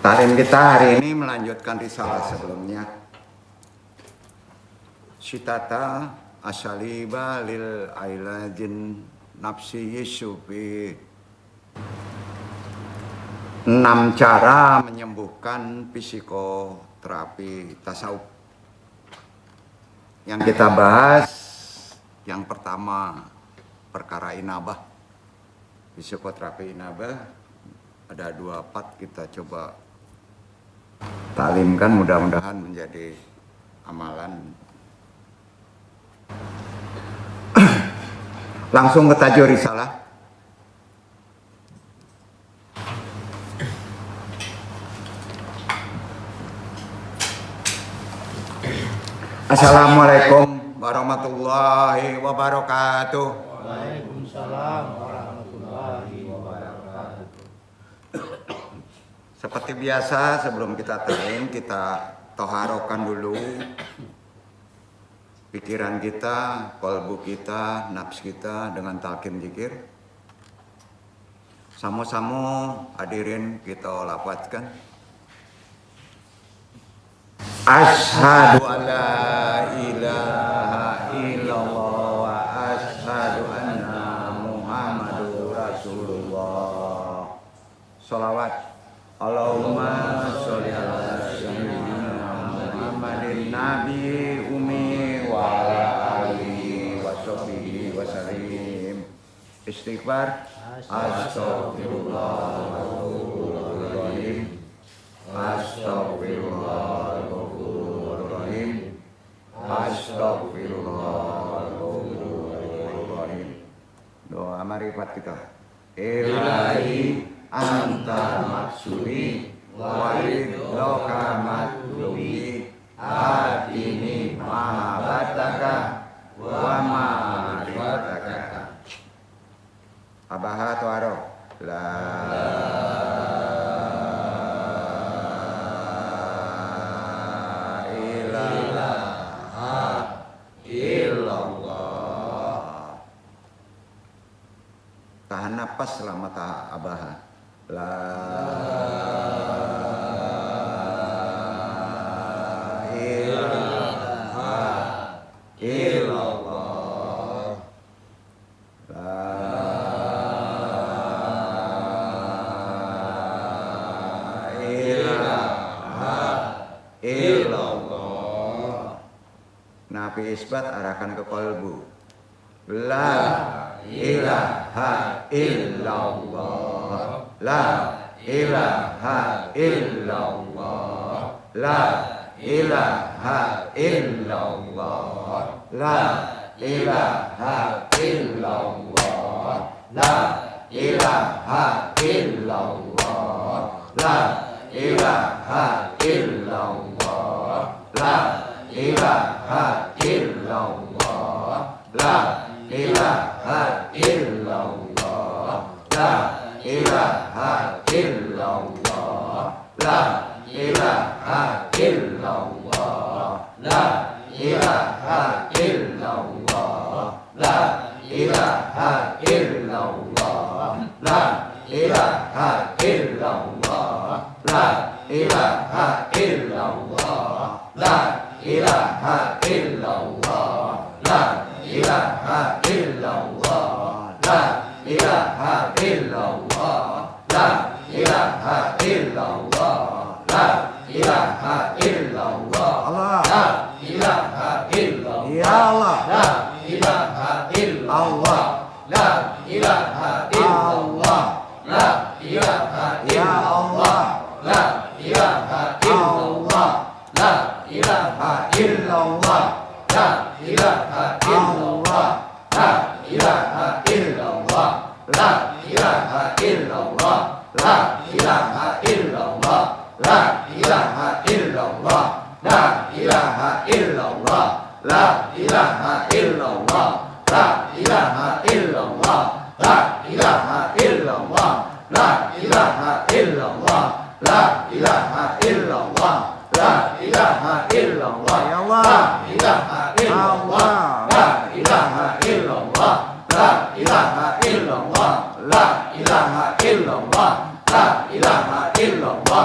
Taklim kita hari ini melanjutkan risalah sebelumnya. Sitata asaliba lil ailajin nafsi yisufi. 6 cara menyembuhkan psikoterapi tasawuf. Yang kita bahas yang pertama perkara inabah. Psikoterapi inabah ada 2 part, kita coba taklimkan, mudah-mudahan menjadi amalan. Langsung ke tajuk risalah. Assalamualaikum warahmatullahi wabarakatuh. Waalaikumsalam warahmatullahi wabarakatuh. Seperti biasa, sebelum kita taklim, kita toharokan dulu pikiran kita, kolbu kita, nafs kita dengan talqin zikir. Sama-sama hadirin kita lafadzkan. Asyhadu an la ilaha illallah wa asyhadu anna Muhammadur Rasulullah. Sholawat. Allahumma sholli ala sayyidina Muhammadin nabi ummi wa ala alihi wa sahbihi wa sallim. Istighfar. Astaghfirullahaladzim. Astaghfirullahaladzim. Astaghfirullahaladzim. Doa marifat kita. Ilahi anta maksudi walidloka matlubi atini mahabataka wa ma'rifataka. Abaha tuaro la ilaha illallah. Tahan napas selama abaha. La ilaha illallah. La ilaha illallah. Nabi isbat arahkan ke kolbu. La ilaha illallah. La ilaha illallah. La ilaha illallah. La ilaha illallah. La ilaha illallah. La ilaha illallah. La ilaha illallah. La ilaha illallah. La ilaha illallah. La ilaha illallah. La ilaha illallah. La ilaha illallah. La ilaha illallah. La ilaha illallah. La ilaha illallah. La ilaha illallah. La ilaha illallah. La ilaha illallah. La ilaha illallah. Allah. La ilaha illallah. Ya Allah. La ilaha illallah. La ilaha illallah. La ilaha illallah. La ilaha illallah. La ilaha illallah. La ilaha illallah. La ilaha illallah. La ilaha illallah. La ilaha illallah. La ilaha illallah. La ilaha illallah. La ilaha illallah. La ilaha illallah. La ilaha illallah. La ilaha illallah. La ilaha illallah. La ilaha illallah. Ya Allah. La ilaha illallah. La ilaha illallah. La ilaha illallah. La ilaha illallah. La ilaha illallah.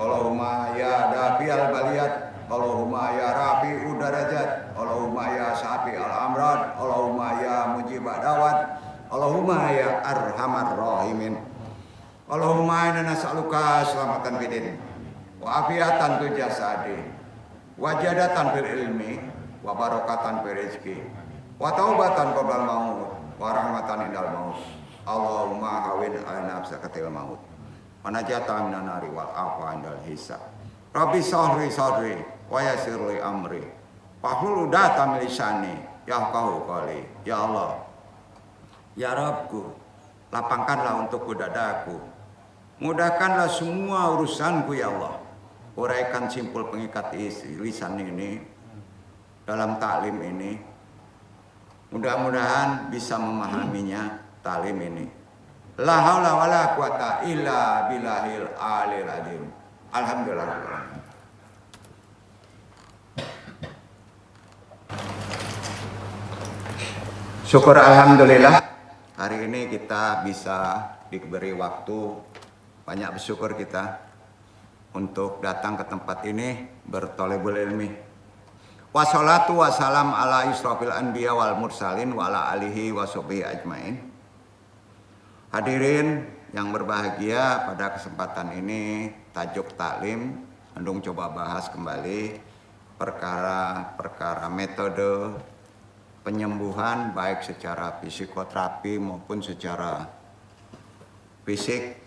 Allahumma ya dafi'al baliyat, Allahumma ya rafi'ud darajat, Allahumma ya syafi'al amrad, Allahumma ya mujibad dawat, Allahumma ya arhamar rahimin. Allahumma inna nas'aluka selamatan bidin wa afiatan fil jasadi wa jadatan fil ilmi wa barakatan fil rizqi wa taubatan qabla maut wa rahmatan indal maut. Allahumma hawin ala nafsakatil maut wa najatan minan nari wal afa indal hisab. Rabbi sahri wa yassir li amri wahlul 'uqdatam min lisani yafqahu qawli. Ya Allah, ya Rabbku, lapangkanlah untukku dadaku, mudahkanlah semua urusanku ya Allah. Uraikan simpul pengikat lisan ini dalam taklim ini. Mudah-mudahan bisa memahaminya taklim ini. La haula wala quwata illa billahil aliyil azim. Alhamdulillah. Syukur alhamdulillah. Hari ini kita bisa diberi waktu, banyak bersyukur kita untuk datang ke tempat ini bertolebul ilmi. Wassalatu wassalam ala isrofil anbiya wal mursalin wa ala alihi wa sahbihi ajmain. Hadirin yang berbahagia, pada kesempatan ini tajuk taklim Andung coba bahas kembali perkara metode penyembuhan baik secara psikoterapi maupun secara fisik.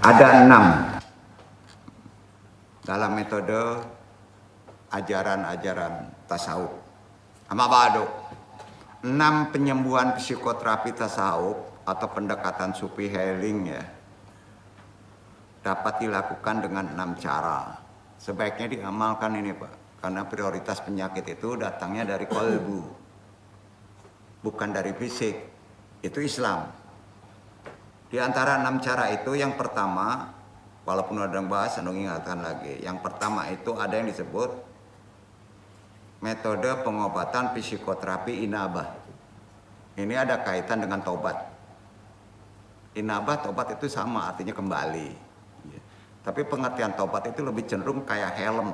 Ada 6 dalam metode ajaran-ajaran tasawuf. Amma ba'du. 6 penyembuhan psikoterapi tasawuf atau pendekatan sufi healing ya, dapat dilakukan dengan 6 cara. Sebaiknya diamalkan ini Pak, karena prioritas penyakit itu datangnya dari kolbu, bukan dari fisik. Itu Islam. Di antara 6 cara itu, yang pertama, walaupun ada yang bahas, saya ingatkan lagi. Yang pertama itu ada yang disebut metode pengobatan psikoterapi inabah. Ini ada kaitan dengan tobat. Inabah, tobat itu sama, artinya kembali. Tapi pengertian tobat itu lebih cenderung kayak helm,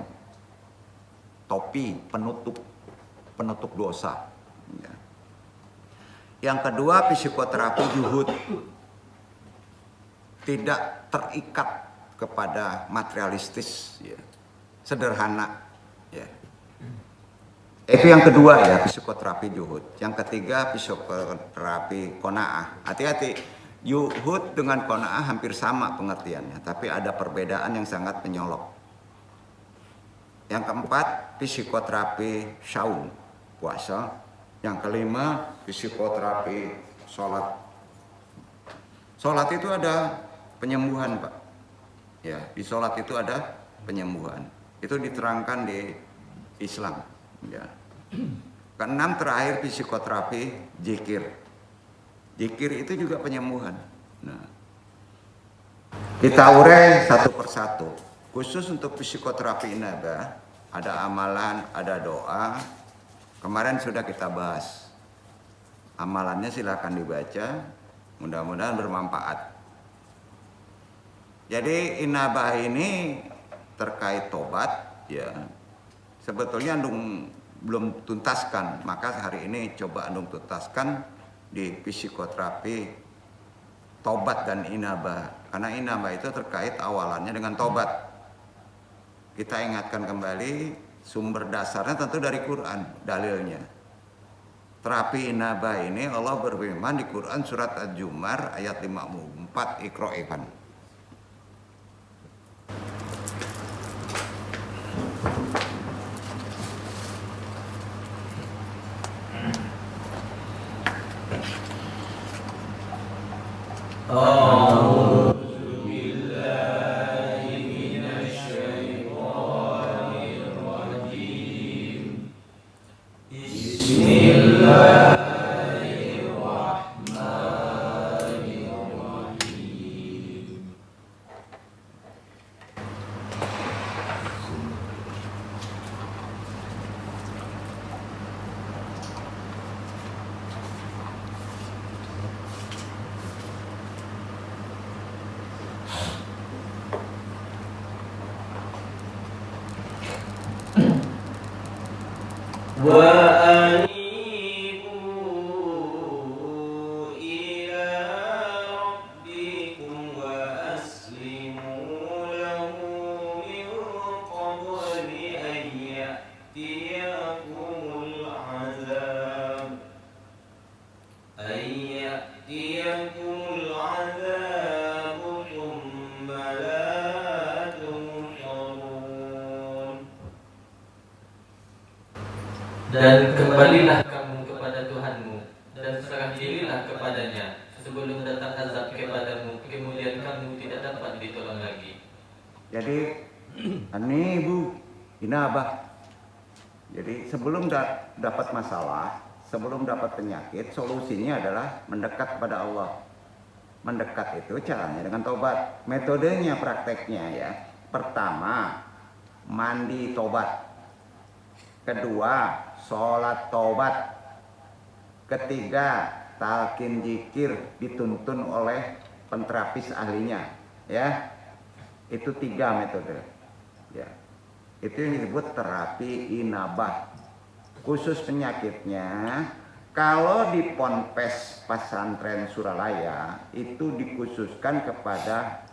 topi, penutup dosa. Yang kedua, psikoterapi juhud. Tidak terikat kepada materialistis, ya. Sederhana. Ya. Itu yang kedua ya, psikoterapi juhud. Yang ketiga, psikoterapi qanaah. Hati-hati, juhud dengan qanaah hampir sama pengertiannya, tapi ada perbedaan yang sangat menyolok. Yang keempat, psikoterapi saum, puasa. Yang kelima, psikoterapi sholat. Sholat itu ada penyembuhan Pak. Ya, di sholat itu ada penyembuhan. Itu diterangkan di Islam. Ya. Keenam, terakhir psikoterapi zikir. Zikir itu juga penyembuhan. Nah, kita urai satu persatu. Khusus untuk psikoterapi inabah, ada amalan, ada doa. Kemarin sudah kita bahas. Amalannya silakan dibaca, mudah-mudahan bermanfaat. Jadi inabah ini terkait tobat, ya. Sebetulnya Andung belum tuntaskan, maka hari ini coba Andung tuntaskan di psikoterapi tobat dan inabah. Karena inabah itu terkait awalannya dengan tobat. Kita ingatkan kembali, sumber dasarnya tentu dari Quran, dalilnya. Terapi inabah ini Allah berfirman di Quran surat Al-Jumar ayat 54, Iqra'. وأنيبوا إلى ربكم وأسلموا له من قبل أن يأتيكم العذاب ثم لا تنصرون. Dan kembalilah kamu kepada Tuhanmu dan serah dirilah kepadanya sebelum datang azab kepadamu, kemudian kamu tidak dapat ditolong lagi. Jadi anibu inabah. Jadi sebelum dapat masalah, sebelum dapat penyakit, solusinya adalah mendekat kepada Allah. Mendekat itu caranya dengan tobat. Metodenya, prakteknya ya. Pertama, mandi tobat. Kedua, sholat tobat. Ketiga, talqin zikir dituntun oleh penterapis ahlinya. Ya, itu 3 metode. Ya, itu yang disebut terapi inabah. Khusus penyakitnya, kalau di Ponpes Pesantren Suralaya itu dikhususkan kepada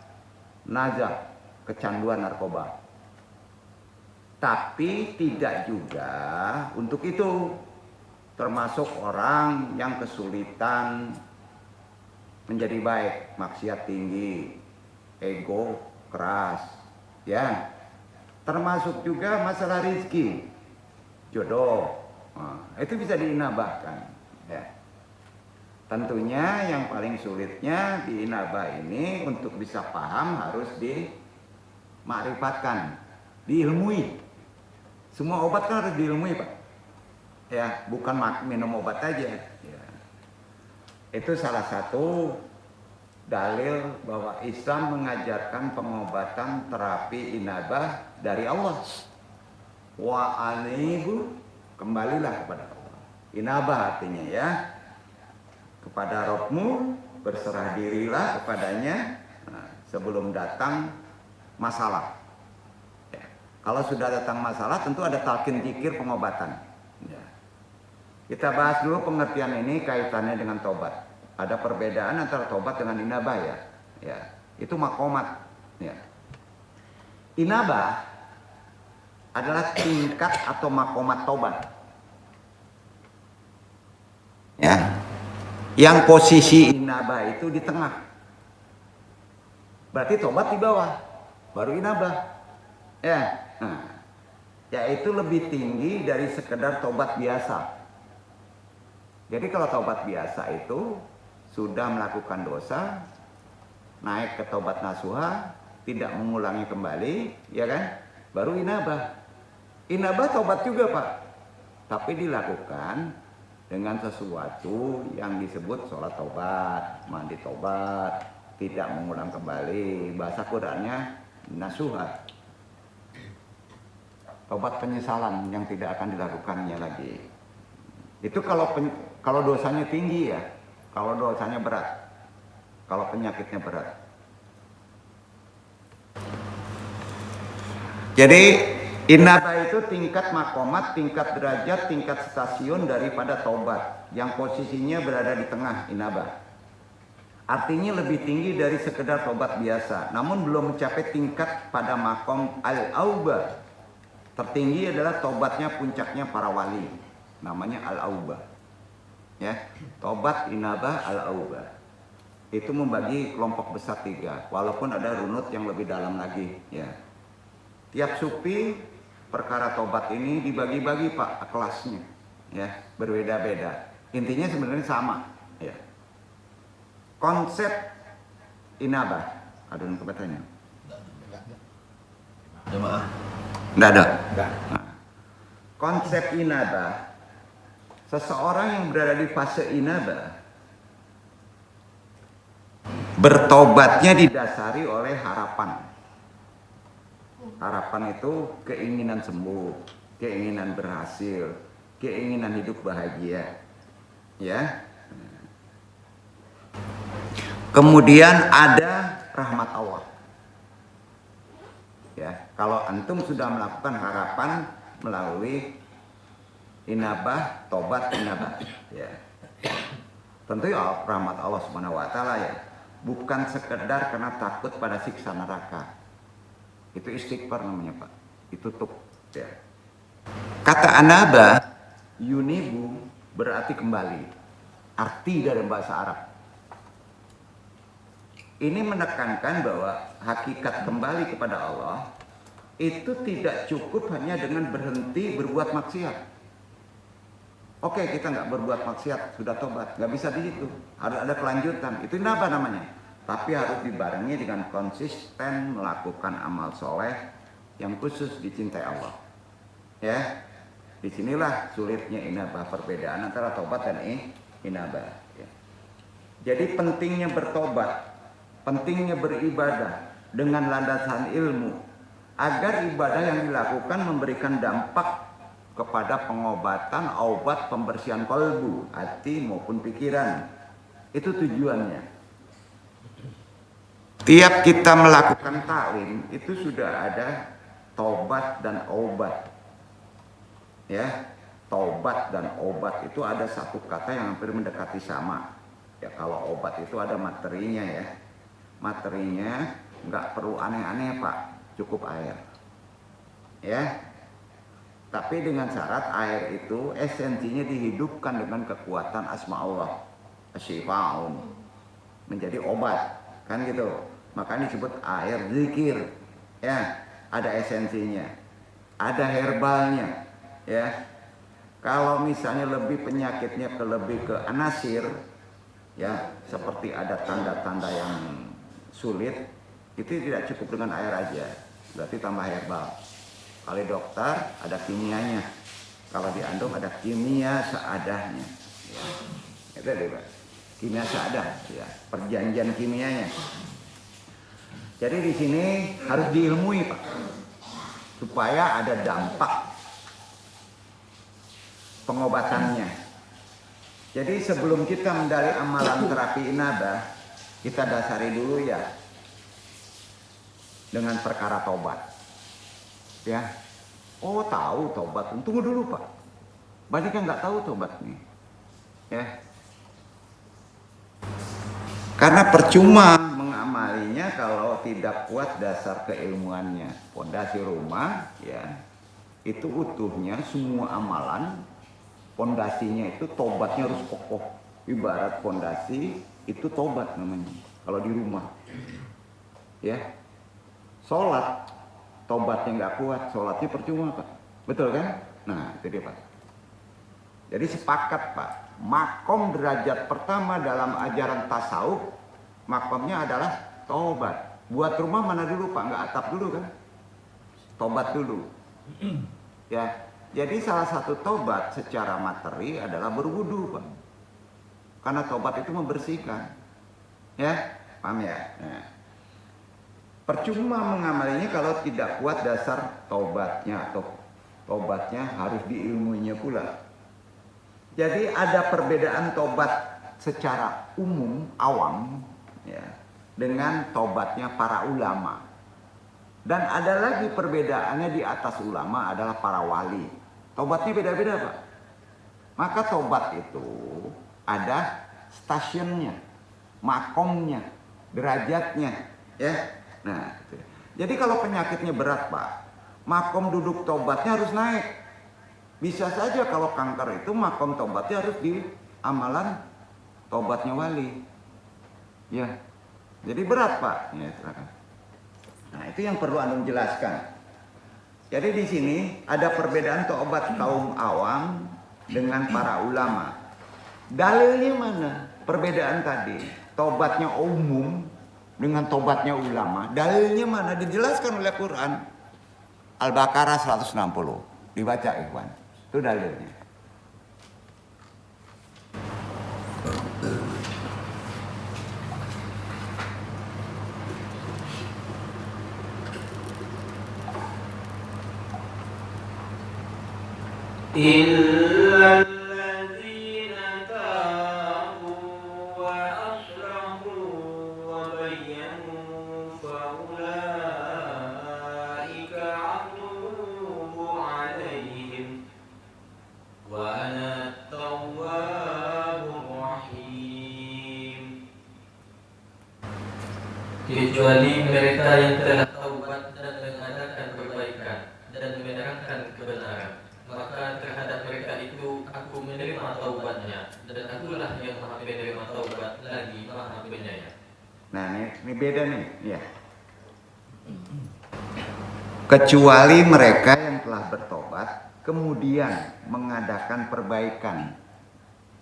nazar, kecanduan narkoba. Tapi tidak juga untuk itu, termasuk orang yang kesulitan menjadi baik, maksiat tinggi, ego keras, ya. Termasuk juga masalah rizki, jodoh. Nah, itu bisa diinabahkan, ya. Tentunya yang paling sulitnya di inabah ini untuk bisa paham harus dimakrifatkan, diilmui. Semua obat kan harus diilmui, Pak. Ya, bukan minum obat aja. Ya. Itu salah satu dalil bahwa Islam mengajarkan pengobatan terapi inabah dari Allah. Wa anibu, kembalilah kepada Allah. Inabah artinya ya, kepada Rabbmu, berserah dirilah kepadanya sebelum datang masalah. Ya. Kalau sudah datang masalah, tentu ada talqin zikir pengobatan. Ya. Kita bahas dulu pengertian ini kaitannya dengan tobat. Ada perbedaan antara tobat dengan inabah ya. Ya, itu makomat. Ya. Inabah adalah tingkat atau makomat tobat. Ya. Yang posisi inabah itu di tengah. Berarti tobat di bawah, baru inabah. Ya. Nah, yaitu lebih tinggi dari sekedar tobat biasa. Jadi kalau tobat biasa itu sudah melakukan dosa, naik ke tobat nasuha, tidak mengulangi kembali, ya kan? Baru inabah. Inabah tobat juga, Pak. Tapi dilakukan dengan sesuatu yang disebut sholat tobat, mandi tobat, tidak mengulang kembali. Bahasa Qur'annya nasuha. Tobat penyesalan yang tidak akan dilakukannya lagi. Itu kalau dosanya tinggi ya, kalau dosanya berat, kalau penyakitnya berat. Jadi inabah itu tingkat makomat, tingkat derajat, tingkat stasiun daripada tobat yang posisinya berada di tengah inabah. Artinya lebih tinggi dari sekedar tobat biasa, namun belum mencapai tingkat pada makom al-aubah. Tertinggi adalah tobatnya puncaknya para wali, namanya al-aubah. Ya, tobat inabah al-aubah. Itu membagi kelompok besar 3, walaupun ada runut yang lebih dalam lagi. Ya. Tiap sufi perkara tobat ini dibagi-bagi Pak kelasnya, ya berbeda-beda. Intinya sebenarnya sama. Ya. Konsep inabah, ada yang kebatanya? Jemaah. Nggak ada. Nah, konsep inabah, seseorang yang berada di fase inabah bertobatnya didasari oleh harapan. Harapan itu keinginan sembuh, keinginan berhasil, keinginan hidup bahagia. Ya. Kemudian ada rahmat Allah. Ya, kalau antum sudah melakukan harapan melalui inabah, tobat, inabah. Ya. Tentu ya rahmat Allah Subhanahu wa taala ya. Bukan sekedar karena takut pada siksa neraka. Itu istighfar namanya, Pak. Itu tuh ya. Kata anaba yunibu berarti kembali. Arti dari bahasa Arab. Ini menekankan bahwa hakikat kembali kepada Allah itu tidak cukup hanya dengan berhenti berbuat maksiat. Oke, kita nggak berbuat maksiat, sudah tobat, nggak bisa di situ. Harus ada kelanjutan. Itu apa namanya? Tapi harus dibarengi dengan konsisten melakukan amal soleh yang khusus dicintai Allah. Ya, disinilah sulitnya inabah, perbedaan antara tobat dan inabah. Ya. Jadi pentingnya bertobat, pentingnya beribadah dengan landasan ilmu agar ibadah yang dilakukan memberikan dampak kepada pengobatan, obat pembersihan kolbu, hati maupun pikiran. Itu tujuannya. Tiap kita melakukan taklim itu sudah ada tobat dan obat. Ya, tobat dan obat itu ada satu kata yang hampir mendekati sama. Ya, kalau obat itu ada materinya ya. Materinya nggak perlu aneh-aneh Pak, cukup air. Ya, tapi dengan syarat air itu esensinya dihidupkan dengan kekuatan asma Allah, asyifa'un, menjadi obat, kan gitu. Makanya disebut air zikir. Ya, ada esensinya, ada herbalnya. Ya, kalau misalnya lebih penyakitnya lebih ke anasir, ya seperti ada tanda-tanda yang sulit, itu tidak cukup dengan air aja, berarti tambah herbal. Kalau dokter ada kimianya, kalau di Andong ada kimia seadahnya. Ya. Itu deh Pak, kimia seadah, ya perjanjian kimianya. Jadi di sini harus diilmui Pak, supaya ada dampak pengobatannya. Jadi sebelum kita mendalih amalan terapi inabah, kita dasari dulu ya dengan perkara tobat. Ya, oh tahu tobat, tunggu dulu Pak. Banyak yang nggak tahu tobat nih. Ya, karena percuma mengamalinya kalau tidak kuat dasar keilmuannya. Pondasi rumah, ya itu utuhnya semua amalan. Pondasinya itu tobatnya harus kokoh. Ibarat pondasi itu tobat namanya. Kalau di rumah, ya, sholat tobatnya nggak kuat, sholatnya percuma Pak. Betul kan? Nah itu dia Pak. Jadi sepakat Pak. Makom derajat pertama dalam ajaran tasawuf, makomnya adalah tobat. Buat rumah mana dulu Pak? Nggak atap dulu kan? Tobat dulu. Ya. Jadi salah satu tobat secara materi adalah berwudu Pak. Karena tobat itu membersihkan. Ya, paham ya? Nah. Percuma mengamalinya kalau tidak kuat dasar tobatnya, atau tobatnya harus diilmuinya pula. Jadi ada perbedaan tobat secara umum, awam, ya, dengan tobatnya para ulama. Dan ada lagi perbedaannya di atas ulama adalah para wali. Tobatnya beda-beda Pak. Maka tobat itu ada stasiunnya, makomnya, derajatnya, ya. Nah, gitu. Jadi kalau penyakitnya berat Pak, makom duduk tobatnya harus naik. Bisa saja kalau kanker itu makom tobatnya harus di amalan tobatnya wali. Ya, jadi berat Pak. Ya, silakan. Nah itu yang perlu Anda jelaskan. Jadi di sini ada perbedaan tobat kaum awam dengan para ulama. Dalilnya mana? Perbedaan tadi. Tobatnya umum dengan tobatnya ulama. Dalilnya mana? Dijelaskan oleh Quran. Al-Baqarah 160. Dibaca Ikhwan. Itu dalilnya. إلا الذين تابوا وأصلحوا وبينوا فأولئك أتوب عليهم kecuali mereka yang telah taubat dan mengadakan perbaikan dan menerangkan kebenaran. Maka terhadap mereka itu aku menerima taubatnya, dan akulah yang maha penerima taubat lagi maha penyayang. Nah ini beda nih ya. Kecuali mereka yang telah bertobat kemudian mengadakan perbaikan.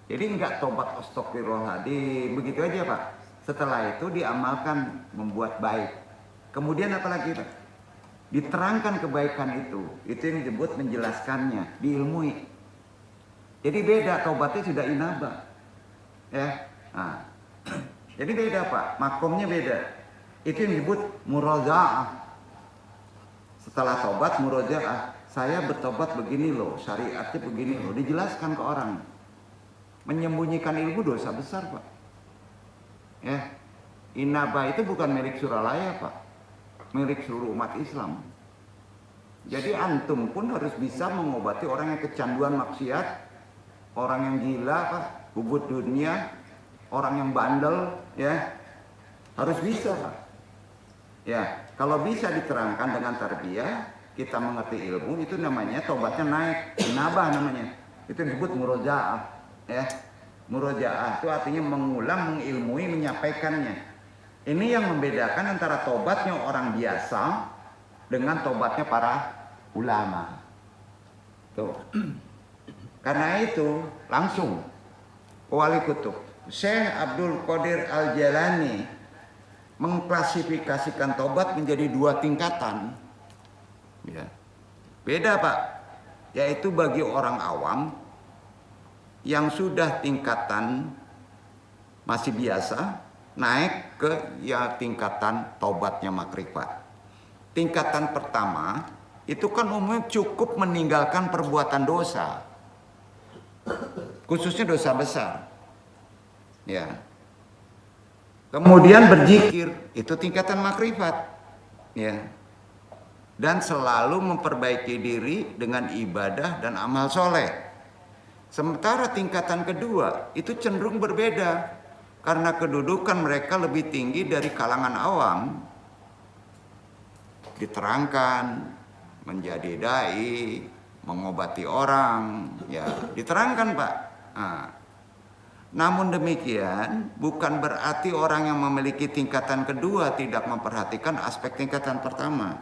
Jadi enggak tobat astagfirullahaladzim begitu aja Pak. Setelah itu diamalkan membuat baik. Kemudian apalagi Pak? Diterangkan kebaikan itu yang disebut menjelaskannya, diilmui. Jadi beda, tobatnya sudah inabah. Ya. Nah. Jadi beda Pak, makomnya beda. Itu yang disebut murojaah. Setelah tobat murojaah, saya bertobat begini loh, syariatnya begini loh, dijelaskan ke orang. Menyembunyikan ilmu dosa besar Pak. Ya. Inabah itu bukan milik Suralaya Pak, milik seluruh umat Islam. Jadi antum pun harus bisa mengobati orang yang kecanduan maksiat, orang yang gila Pak, hubud dunia, orang yang bandel, ya harus bisa Pak. Ya, kalau bisa diterangkan dengan tarbiyah, kita mengerti ilmu, itu namanya tobatnya naik, inabah namanya. Itu disebut murojaah, ya. Murojaah itu artinya mengulang, mengilmui, menyampaikannya. Ini yang membedakan antara tobatnya orang biasa dengan tobatnya para ulama. Tuh. Karena itu langsung wali kutub Syekh Abdul Qadir Al-Jalani mengklasifikasikan tobat menjadi 2 tingkatan. Ya. Beda Pak, yaitu bagi orang awam yang sudah tingkatan masih biasa naik ke tingkatan tobatnya makrifat. Tingkatan pertama itu kan umumnya cukup meninggalkan perbuatan dosa, khususnya dosa besar. Ya. Kemudian berzikir, itu tingkatan makrifat. Ya. Dan selalu memperbaiki diri dengan ibadah dan amal soleh. Sementara tingkatan kedua itu cenderung berbeda karena kedudukan mereka lebih tinggi dari kalangan awam. Diterangkan menjadi dai, mengobati orang, ya diterangkan Pak. Nah, namun demikian bukan berarti orang yang memiliki tingkatan kedua tidak memperhatikan aspek tingkatan pertama.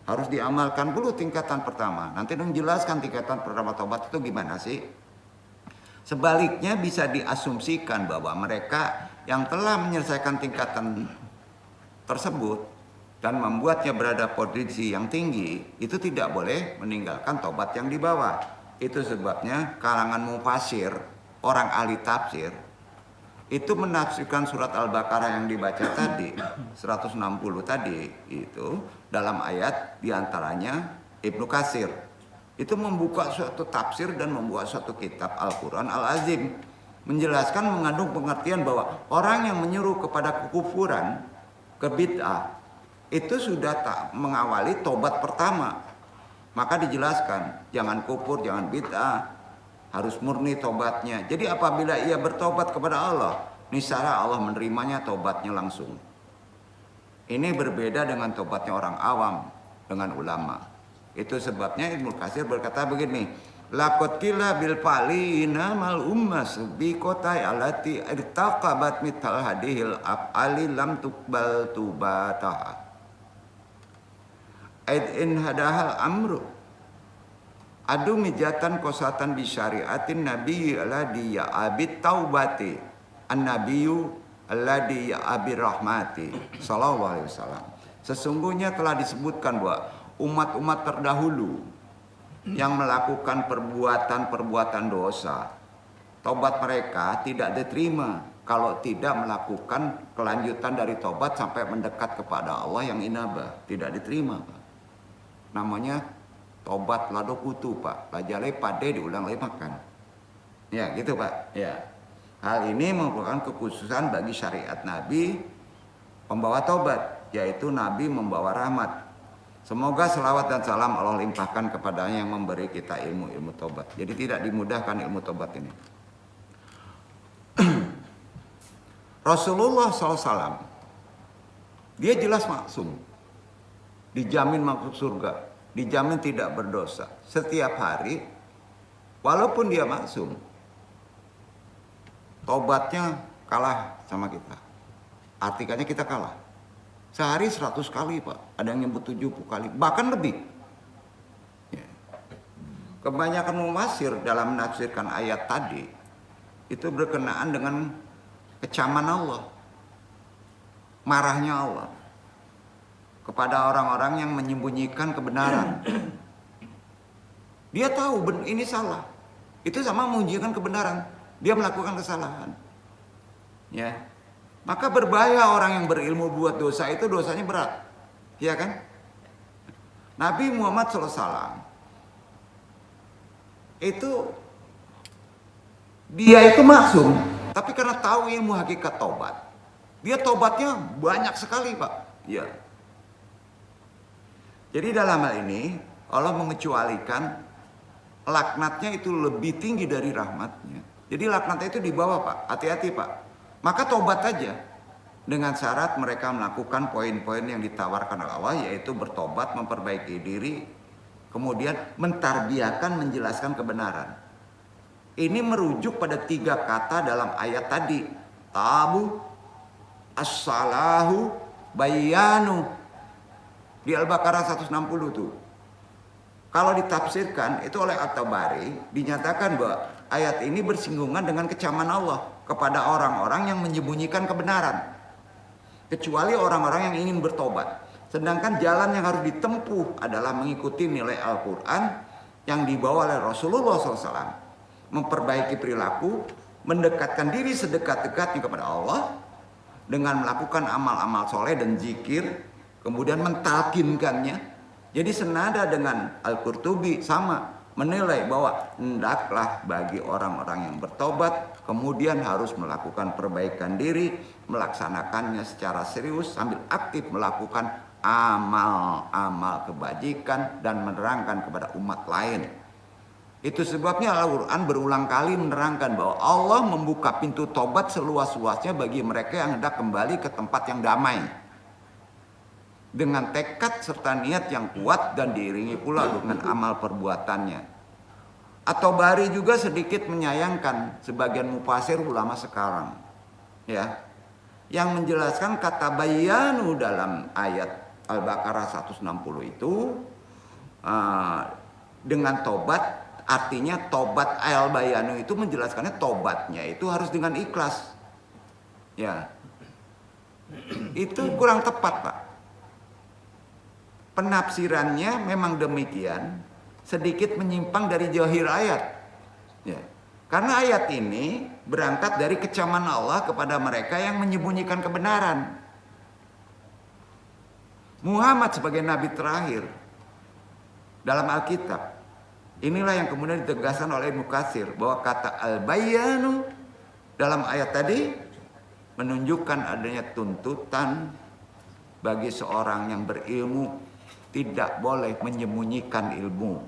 Harus diamalkan dulu tingkatan pertama. Nanti menjelaskan tingkatan pertama tobat itu gimana sih? Sebaliknya bisa diasumsikan bahwa mereka yang telah menyelesaikan tingkatan tersebut dan membuatnya berada posisi yang tinggi, itu tidak boleh meninggalkan tobat yang di bawah. Itu sebabnya kalangan mufasir, orang ahli tafsir, itu menafsirkan surat Al-Baqarah yang dibaca tadi, 160 tadi, itu dalam ayat diantaranya Ibnu Katsir. Itu membuka suatu tafsir dan membuat suatu kitab Al-Quran Al-Azim. Menjelaskan mengandung pengertian bahwa orang yang menyuruh kepada kekufuran, ke bid'ah, itu sudah tak mengawali tobat pertama. Maka dijelaskan, jangan kufur, jangan bid'ah, harus murni tobatnya. Jadi apabila ia bertobat kepada Allah, niscaya Allah menerimanya tobatnya langsung. Ini berbeda dengan tobatnya orang awam, dengan ulama. Itu sebabnya Ibnu Katsir berkata begini, laqad qila bil falina mal ummas bi qatai allati irtaqabat mithal hadhil af'ali lam tuqbal tubata aid in hadahal amru adu mijatan kosatan bi syariatin nabi alladhi ya abit taubati an nabiyyu alladhi ya abir rahmati sallallahu alaihi wasallam. Sesungguhnya telah disebutkan bahwa umat-umat terdahulu yang melakukan perbuatan-perbuatan dosa, tobat mereka tidak diterima kalau tidak melakukan kelanjutan dari tobat sampai mendekat kepada Allah yang inabah, tidak diterima Pak. Namanya tobat lado kutu Pak, lajale pade diulang lagi makan. Ya gitu Pak. Ya. Hal ini merupakan kekhususan bagi syariat Nabi pembawa tobat, yaitu Nabi membawa rahmat. Semoga selawat dan salam Allah limpahkan kepadanya yang memberi kita ilmu tobat. Jadi tidak dimudahkan ilmu tobat ini. Rasulullah SAW Dia jelas maksum. Dijamin masuk surga, dijamin tidak berdosa setiap hari, walaupun dia maksum. Tobatnya kalah sama kita. Artinya kita kalah. Sehari 100 kali Pak, ada yang nyebut 70 kali, bahkan lebih. Ya. Kebanyakan mufasir dalam menafsirkan ayat tadi itu berkenaan dengan kecaman Allah, marahnya Allah kepada orang-orang yang menyembunyikan kebenaran. Dia tahu ini salah. Itu sama menyembunyikan kebenaran. Dia melakukan kesalahan. Ya. Maka berbahaya orang yang berilmu buat dosa itu, dosanya berat. Ya kan? Nabi Muhammad SAW itu dia itu maksum, tapi karena tahu ilmu hakikat tobat, dia tobatnya banyak sekali Pak. Ya. Jadi dalam hal ini Allah mengecualikan laknatnya itu lebih tinggi dari rahmatnya. Jadi laknatnya itu di bawah Pak, hati-hati Pak. Maka tobat aja dengan syarat mereka melakukan poin-poin yang ditawarkan oleh Allah, yaitu bertobat, memperbaiki diri, kemudian mentarbiyakan, menjelaskan kebenaran. Ini merujuk pada 3 kata dalam ayat tadi. Tabu, as-salahu, bayanu. Di Al-Baqarah 160 tuh. Kalau ditafsirkan itu oleh At-Tabari, dinyatakan bahwa ayat ini bersinggungan dengan kecaman Allah kepada orang-orang yang menyembunyikan kebenaran, kecuali orang-orang yang ingin bertobat. Sedangkan jalan yang harus ditempuh adalah mengikuti nilai Al-Quran yang dibawa oleh Rasulullah SAW. Memperbaiki perilaku, mendekatkan diri sedekat-dekatnya kepada Allah dengan melakukan amal-amal soleh dan zikir, kemudian mentalkinkannya. Jadi senada dengan Al-Qurtubi sama menilai bahwa hendaklah bagi orang-orang yang bertobat kemudian harus melakukan perbaikan diri, melaksanakannya secara serius sambil aktif melakukan amal-amal kebajikan dan menerangkan kepada umat lain. Itu sebabnya Al-Quran berulang kali menerangkan bahwa Allah membuka pintu tobat seluas-luasnya bagi mereka yang hendak kembali ke tempat yang damai, dengan tekad serta niat yang kuat dan diiringi pula dengan amal perbuatannya. At-Tabari juga sedikit menyayangkan sebagian mufasir ulama sekarang, ya, yang menjelaskan kata bayanu dalam ayat Al-Baqarah 160 itu dengan tobat, artinya tobat al-bayanu itu menjelaskannya tobatnya itu harus dengan ikhlas, ya. Itu kurang tepat Pak. Penafsirannya memang demikian, sedikit menyimpang dari zahir ayat. Ya. Karena ayat ini berangkat dari kecaman Allah kepada mereka yang menyembunyikan kebenaran. Muhammad sebagai nabi terakhir dalam Alkitab, inilah yang kemudian ditegaskan oleh Ibnu Katsir bahwa kata al-bayanu dalam ayat tadi menunjukkan adanya tuntutan bagi seorang yang berilmu tidak boleh menyembunyikan ilmu.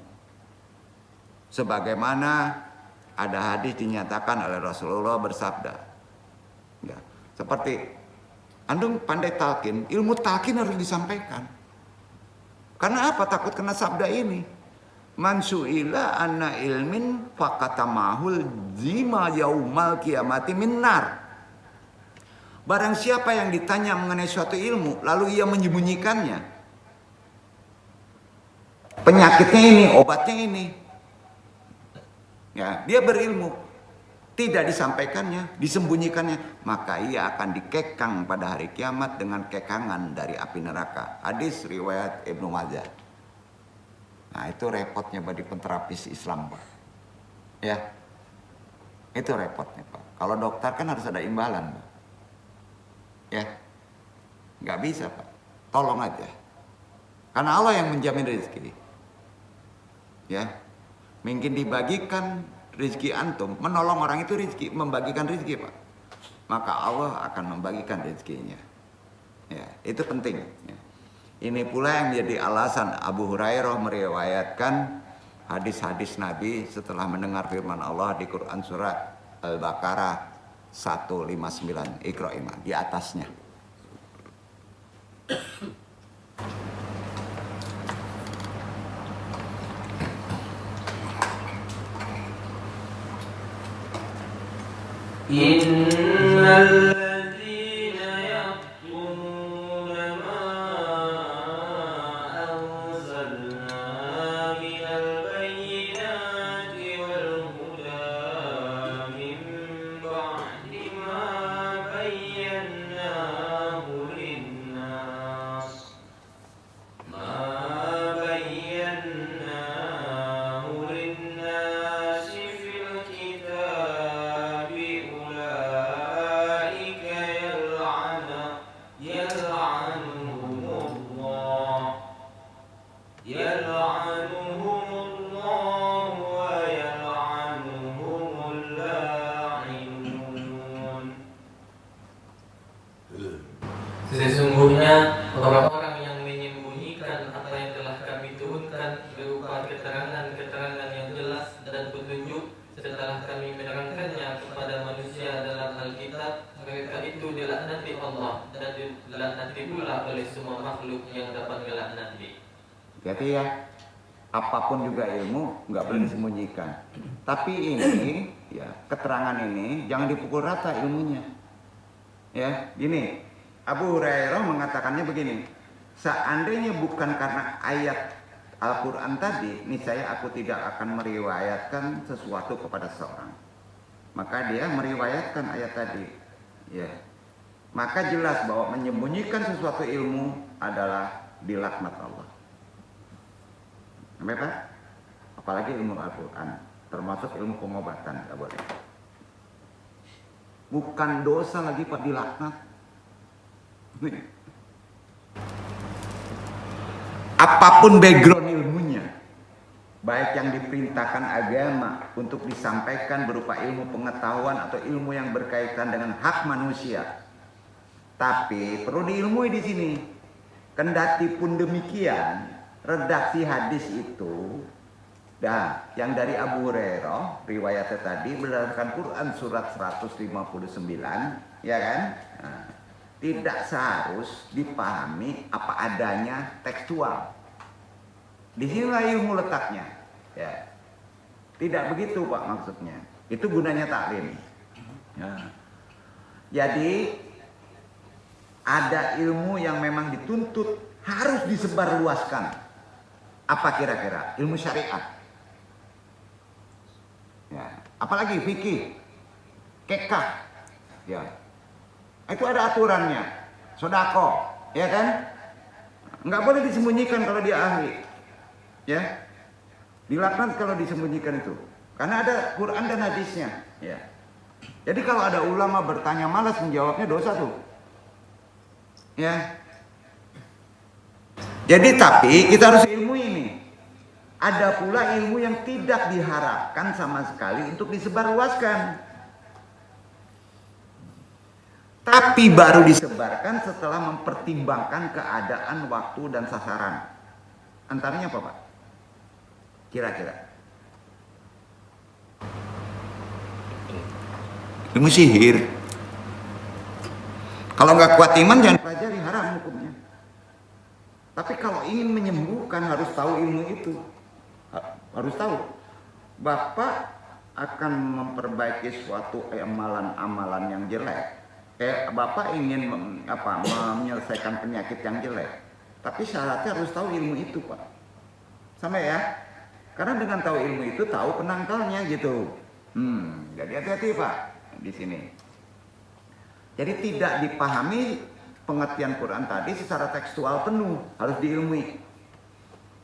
Sebagaimana ada hadis dinyatakan oleh Rasulullah bersabda, ya, seperti antum pandai talqin, ilmu talqin harus disampaikan. Karena apa? Takut kena sabda ini. Man su'ila anna ilmin faqatamahul zima yaumal qiyamati minnar. Barang siapa yang ditanya mengenai suatu ilmu lalu ia menyembunyikannya, penyakitnya ini, obatnya ini. Ya, dia berilmu, tidak disampaikannya, disembunyikannya, maka ia akan dikekang pada hari kiamat dengan kekangan dari api neraka. Hadis riwayat Ibnu Majah. Nah, itu repotnya bagi penterapis Islam, Pak. Ya. Itu repotnya, Pak. Kalau dokter kan harus ada imbalan, Pak. Ya. Nggak bisa, Pak. Tolong aja. Karena Allah yang menjamin rezeki. Ya, mungkin dibagikan rezeki antum, menolong orang itu rezeki, membagikan rezeki Pak, maka Allah akan membagikan rezekinya. Ya, itu penting. Ya. Ini pula yang menjadi alasan Abu Hurairah meriwayatkan hadis-hadis Nabi setelah mendengar firman Allah di Quran surat Al-Baqarah 159, Iqra' di atasnya. Innalladzina yaktumuna ma anzalna minal bayyinati wal huda min ba'di ma bayyanahu linnas fil kitabi ulaika yal'anuhumullah wa yal'anuhumul la'inun. Sesungguhnya orang-orang yang menyembunyikan apa yang telah kami turunkan berupa keterangan-keterangan yang jelas dan petunjuk setelah kami menerangkannya kepada manusia dalam Alkitab, mereka itu dilaknati Allah dan dilaknati pula oleh semua makhluk yang dapat melaknati. Jadi ya, apapun juga ilmu nggak boleh disembunyikan. Tapi ini, ya keterangan ini jangan dipukul rata ilmunya. Ya, gini, Abu Hurairah mengatakannya begini, seandainya bukan karena ayat Al-Quran tadi, niscaya aku tidak akan meriwayatkan sesuatu kepada seorang. Maka dia meriwayatkan ayat tadi. Ya, maka jelas bahwa menyembunyikan sesuatu ilmu adalah dilaknat Allah. Sampai Pak? Apalagi ilmu Al-Quran, termasuk ilmu pengobatan, tidak boleh. Bukan dosa lagi Pak dilaknat. Apapun background ilmunya, baik yang diperintahkan agama untuk disampaikan berupa ilmu pengetahuan atau ilmu yang berkaitan dengan hak manusia, tapi perlu diilmui di sini. Kendati pun demikian, redaksi hadis itu, yang dari Abu Hurairah, riwayatnya tadi berdasarkan Quran surat 159, ya kan? Nah, tidak seharus dipahami apa adanya tekstual. Di sinilah ilmu letaknya. Ya. Tidak begitu Pak maksudnya. Itu gunanya taklim. Ya. Jadi ada ilmu yang memang dituntut harus disebarluaskan. Apa kira-kira? Ilmu syariat. Ya. Apalagi fikih, kekah. Ya. Itu ada aturannya, sodako, ya kan? Nggak boleh disembunyikan kalau dia ahli, ya. Dilaknat kalau disembunyikan itu, karena ada Quran dan hadisnya, ya. Jadi kalau ada ulama bertanya malas menjawabnya dosa tuh, ya. Jadi tapi kita harus ilmu ini. Ada pula ilmu yang tidak diharapkan sama sekali untuk disebarluaskan. Tapi baru disebarkan setelah mempertimbangkan keadaan, waktu, dan sasaran. Antaranya apa Pak? Kira-kira? Ilmu sihir. Kalau nggak kuat iman jangan pelajari, haram hukumnya. Tapi kalau ingin menyembuhkan harus tahu ilmu itu. Harus tahu. Bapak akan memperbaiki suatu amalan-amalan yang jelek. Bapak ingin menyelesaikan penyakit yang jelek, tapi syaratnya harus tahu ilmu itu Pak. Sama ya? Karena dengan tahu ilmu itu tahu penangkalnya gitu. Jadi hati-hati Pak di sini. Jadi tidak dipahami pengertian Quran tadi secara tekstual penuh, harus diilmui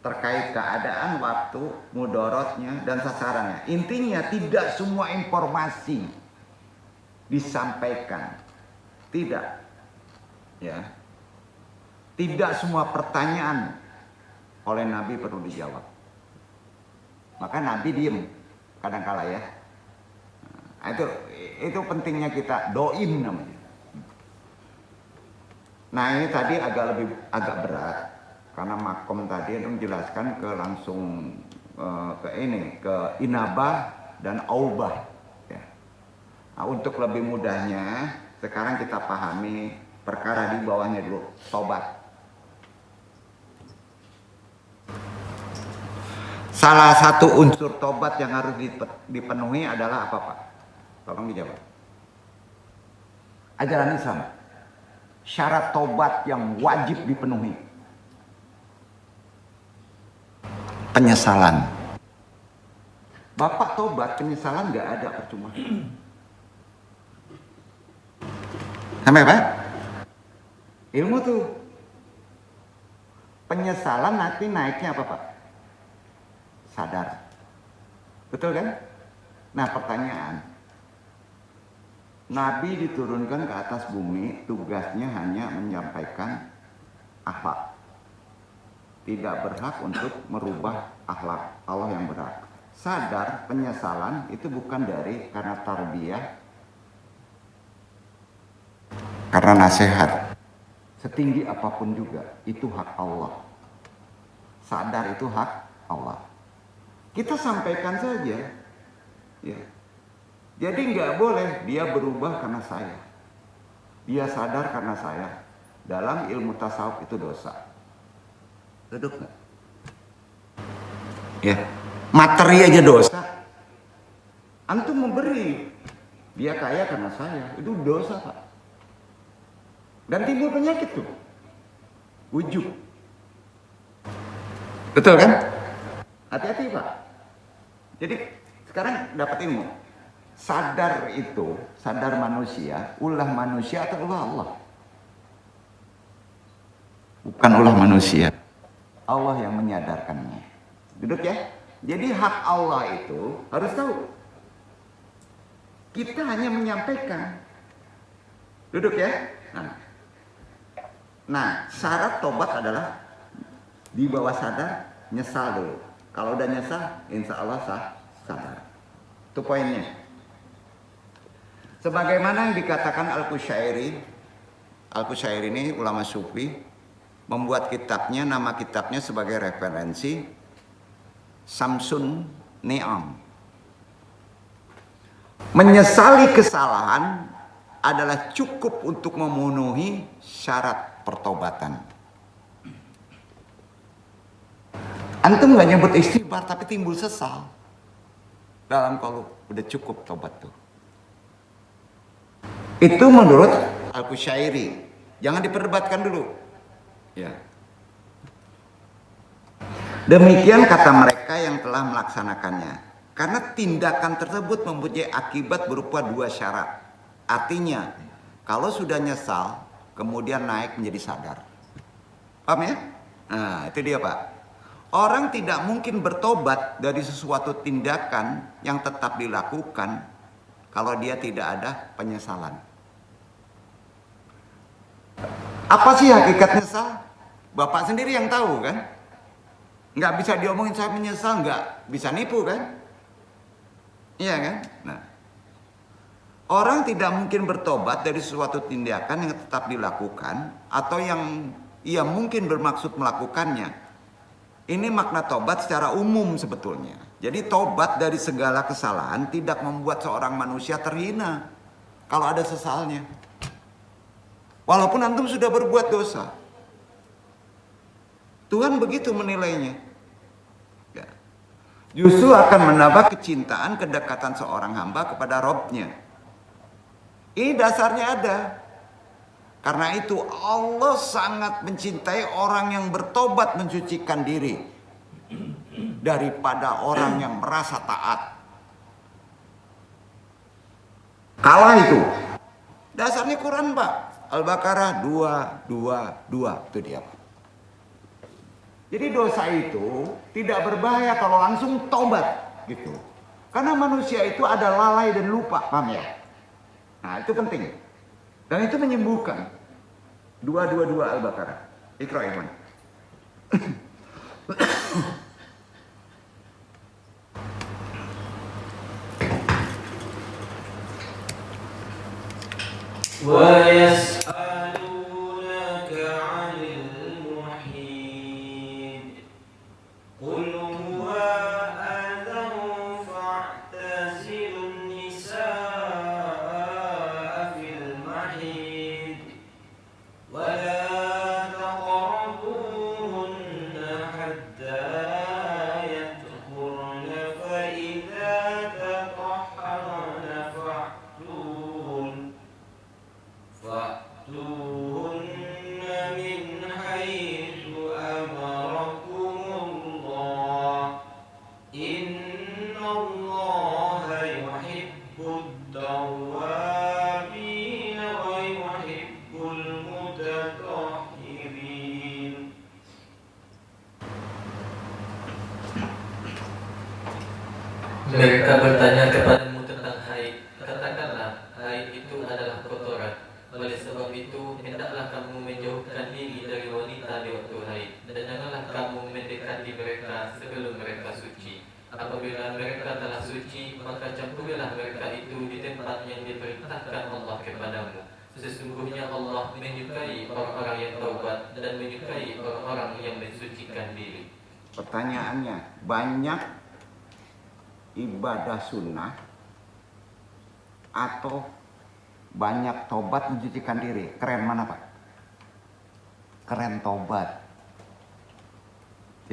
terkait keadaan, waktu, mudorotnya, dan sasarannya. Intinya tidak semua informasi disampaikan. Tidak, ya. Tidak semua pertanyaan oleh Nabi perlu dijawab. Maka Nabi diem kadang-kala ya. Nah, itu pentingnya kita doim namanya. Nah ini tadi agak berat karena makom tadi itu menjelaskan langsung ke inabah dan aubah. Ya. Nah, untuk lebih mudahnya. Sekarang kita pahami perkara di bawahnya dulu, tobat. Salah satu unsur tobat yang harus dipenuhi adalah apa Pak? Tolong dijawab. ajaran Islam. Syarat tobat yang wajib dipenuhi. Penyesalan. Bapak tobat, penyesalan nggak ada, percuma. Sampai apa? Ilmu tuh. Penyesalan nanti naiknya apa, Pak? Sadar. Betul kan? Nah, pertanyaan. Nabi diturunkan ke atas bumi, tugasnya hanya menyampaikan akhlak. Tidak berhak untuk merubah akhlak. Allah yang berhak. Sadar, penyesalan itu bukan dari karena tarbiyah, karena nasihat. Setinggi apapun juga, itu hak Allah. Sadar itu hak Allah. Kita sampaikan saja. Ya. Jadi nggak boleh dia berubah karena saya. Dia sadar karena saya. Dalam ilmu tasawuf itu dosa. Duduk nggak? Ya, materi aja dosa. Antum memberi, dia kaya karena saya, itu dosa, Pak. Dan timbul penyakit tuh, ujub. Betul kan? Hati-hati, Pak. Jadi sekarang dapat ilmu. Sadar itu, sadar manusia, ulah manusia atau ulah Allah? Bukan ulah manusia. Allah yang menyadarkannya. Duduk ya. Jadi hak Allah itu harus tahu. Kita hanya menyampaikan. Duduk ya. Nah, syarat tobat adalah di bawah sadar, nyesal dulu. Kalau udah nyesal, insya Allah sadar. Itu poinnya. Sebagaimana yang dikatakan Al-Qushairi. Al-Qushairi ini ulama sufi, membuat kitabnya, nama kitabnya sebagai referensi Samsun Ni'am. Menyesali kesalahan adalah cukup untuk memenuhi syarat pertobatan. Antum nggak nyebut istighfar tapi timbul sesal. Dalam kalau udah cukup tobat tuh. Itu menurut Al-Qushairi. Jangan diperdebatkan dulu. Ya. Demikian kata mereka yang telah melaksanakannya. Karena tindakan tersebut mempunyai akibat berupa dua syarat. Artinya, kalau sudah nyesal, kemudian naik menjadi sadar. Paham ya? Nah, itu dia, Pak. Orang tidak mungkin bertobat dari sesuatu tindakan yang tetap dilakukan kalau dia tidak ada penyesalan. Apa sih hakikat nyesal? Bapak sendiri yang tahu kan? Nggak bisa diomongin saya menyesal, nggak bisa nipu kan? Iya kan? Nah, orang tidak mungkin bertobat dari suatu tindakan yang tetap dilakukan atau yang ia mungkin bermaksud melakukannya. Ini makna tobat secara umum sebetulnya. Jadi tobat dari segala kesalahan tidak membuat seorang manusia terhina kalau ada sesalnya. Walaupun antum sudah berbuat dosa. Tuhan begitu menilainya. Ya. Justru akan menambah kecintaan, kedekatan seorang hamba kepada Robnya. Ini dasarnya ada. Karena itu Allah sangat mencintai orang yang bertobat mensucikan diri daripada orang yang merasa taat. Kalah itu. Dasarnya Quran, Pak. Al-Baqarah 222 itu dia. Jadi dosa itu tidak berbahaya kalau langsung tobat gitu. Karena manusia itu ada lalai dan lupa, paham ya? Nah, itu penting. Dan itu menyembuhkan. 222 Al-Baqarah. Iqra Iman. ويسألونك عن المحيط قل هو أذى فاعتزلوا النساء في المحيط ولا تقربوهن حتى يطهرن فإذا تطهرن المتطهرين Mereka bertanya kepadamu tentang haid. Katakanlah, haid itu adalah kotoran. Oleh sebab itu, hendaklah kamu menjauhkan diri dari wanita di waktu haid, dan janganlah kamu mendekati mereka sebelum mereka suci. Apabila mereka telah suci, maka campurilah mereka itu di tempat yang diperintahkan Allah kepadamu. Sesungguhnya Allah menyukai orang-orang yang taubat dan menyukai orang-orang yang mensucikan diri. Pertanyaannya, banyak ibadah sunnah atau banyak tobat mencucikan diri? Keren mana Pak? Keren tobat.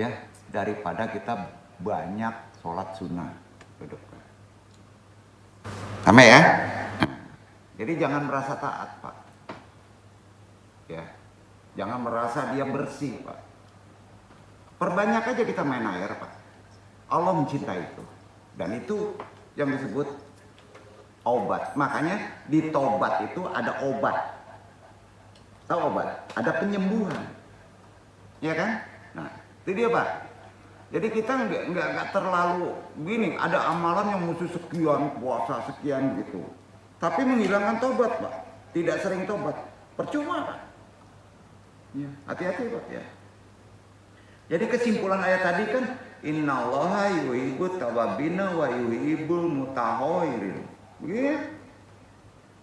Ya, daripada kita banyak sholat sunnah. Duduk. Sama ya? Jadi jangan merasa taat Pak. Ya, jangan merasa dia bersih Pak. Perbanyak aja kita main air Pak. Allah mencintai itu. Dan itu yang disebut obat. Makanya di tobat itu ada obat. Tahu obat? Ada penyembuhan. Ya kan? Nah, itu dia Pak. Jadi kita nggak terlalu gini. Ada amalan yang mesti sekian, puasa sekian gitu. Tapi menghilangkan tobat Pak. Tidak sering tobat. Percuma Pak. Ya, hati-hati Pak ya. Jadi kesimpulan ayat tadi kan, innallaha yuhibbut tawwabina wa yuhibbul mutatahhirin. Begitu.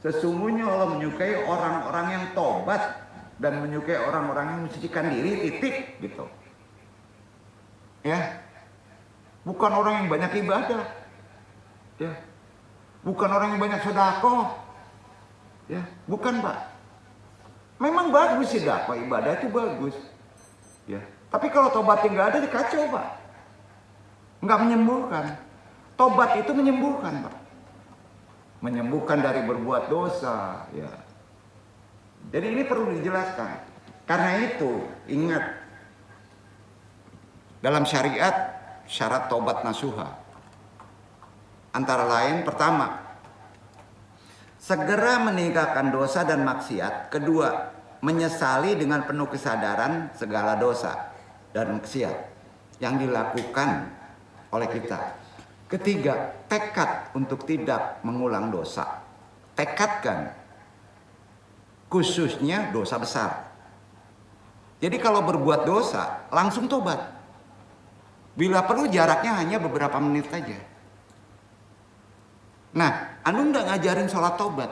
Sesungguhnya Allah menyukai orang-orang yang tobat dan menyukai orang-orang yang mensucikan diri, titik gitu. Ya. Bukan orang yang banyak ibadah. Ya. Bukan orang yang banyak sedekah. Ya, bukan Pak. Memang bagus sedekah, ibadah itu bagus. Ya. Tapi kalau tobatnya nggak ada, dikacau Pak. Nggak menyembuhkan. Tobat itu menyembuhkan Pak. Menyembuhkan dari berbuat dosa. Ya. Jadi ini perlu dijelaskan. Karena itu ingat, dalam syariat syarat tobat nasuha antara lain, pertama, segera meninggalkan dosa dan maksiat. Kedua, menyesali dengan penuh kesadaran segala dosa dan maksiat yang dilakukan oleh kita. Ketiga, tekad untuk tidak mengulang dosa. Tekadkan, khususnya dosa besar. Jadi kalau berbuat dosa, langsung tobat. Bila perlu jaraknya hanya beberapa menit saja. Nah, anu nggak ngajarin sholat tobat.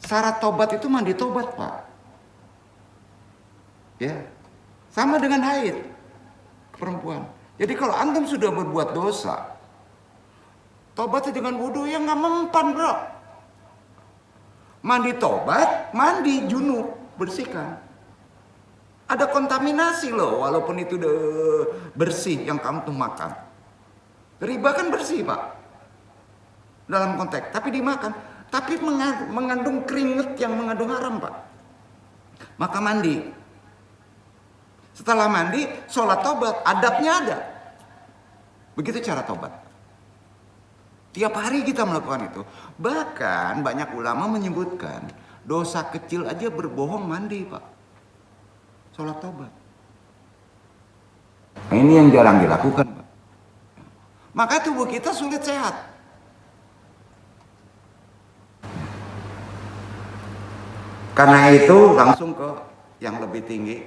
Syarat tobat itu mandi tobat Pak. Ya, sama dengan haid perempuan. Jadi kalau antum sudah berbuat dosa, tobatnya dengan wudhu yang nggak mempan bro. Mandi tobat, mandi junub, bersihkan. Ada kontaminasi loh, walaupun itu udah bersih yang kamu tuh makan. Riba kan bersih Pak, dalam konteks, tapi dimakan, tapi mengandung keringat yang mengandung haram Pak. Maka mandi. Setelah mandi, sholat tobat, adabnya ada. Begitu cara tobat. Tiap hari kita melakukan itu. Bahkan banyak ulama menyebutkan dosa kecil aja berbohong mandi Pak. Sholat tobat. Nah, ini yang jarang dilakukan Pak. Maka tubuh kita sulit sehat. Karena itu langsung ke yang lebih tinggi.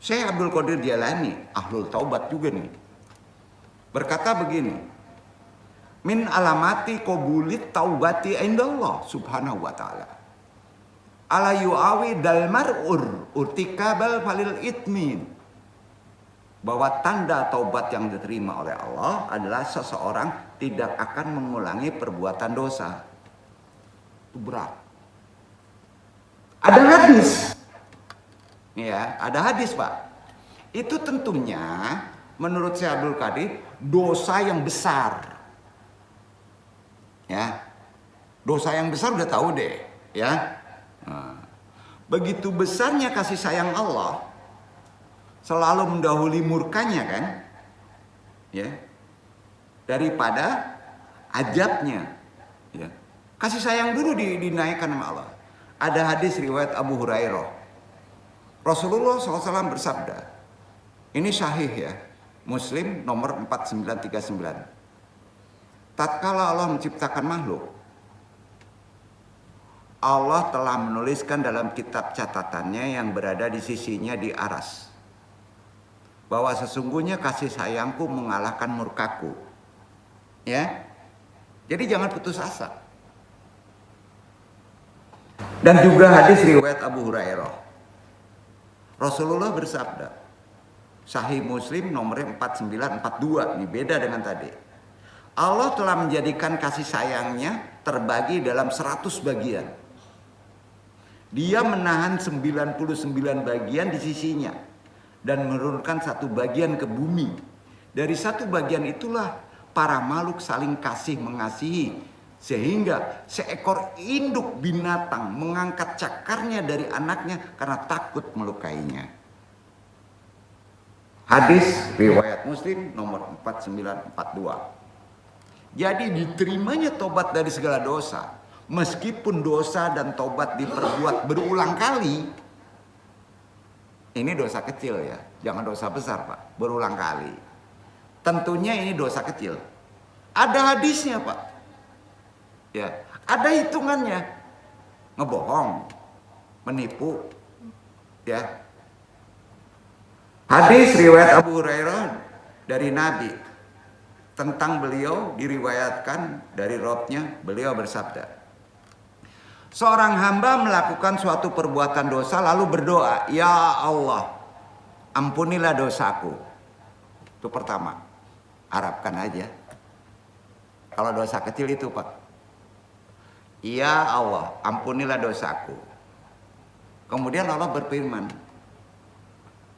Syekh Abdul Qadir Jailani, ahlul taubat juga nih, berkata begini, min alamati qabulit taubati indallah subhanahu wa ta'ala ala yu'awi dal mar'ur urtikabal falil itmin, bahwa tanda taubat yang diterima oleh Allah adalah seseorang tidak akan mengulangi perbuatan dosa. Itu berat. Ada hadis. Ya, ada hadis Pak. Itu tentunya menurut Syekh Abdul Qadir dosa yang besar. Ya. Dosa yang besar udah tahu deh, ya. Nah, begitu besarnya kasih sayang Allah selalu mendahului murkanya kan? Ya. Daripada ajabnya, ya. Kasih sayang dulu dinaikkan sama Allah. Ada hadis riwayat Abu Hurairah. Rasulullah SAW bersabda, ini sahih ya, Muslim nomor 4939. Tatkala Allah menciptakan makhluk, Allah telah menuliskan dalam kitab catatannya yang berada di sisinya di aras, bahwa sesungguhnya kasih sayangku mengalahkan murkaku. Ya, jadi jangan putus asa. Dan juga hadis riwayat Abu Hurairah. Rasulullah bersabda, Sahih Muslim nomornya 4942, ini beda dengan tadi. Allah telah menjadikan kasih sayangnya terbagi dalam 100 bagian. Dia menahan 99 bagian di sisinya dan menurunkan 1 bagian ke bumi. Dari 1 bagian itulah para makhluk saling kasih mengasihi, sehingga seekor induk binatang mengangkat cakarnya dari anaknya karena takut melukainya. Hadis riwayat Muslim nomor 4942. Jadi diterimanya tobat dari segala dosa, meskipun dosa dan tobat diperbuat berulang kali. Ini dosa kecil ya, jangan dosa besar Pak, berulang kali. Tentunya ini dosa kecil. Ada hadisnya Pak. Ya, ada hitungannya. Ngebohong, menipu, ya. Hadis riwayat Abu Hurairah dari Nabi tentang beliau diriwayatkan dari Robnya, beliau bersabda, seorang hamba melakukan suatu perbuatan dosa lalu berdoa, ya Allah, ampunilah dosaku. Itu pertama, harapkan aja. Kalau dosa kecil itu Pak, ya Allah, ampunilah dosaku. Kemudian Allah berfirman,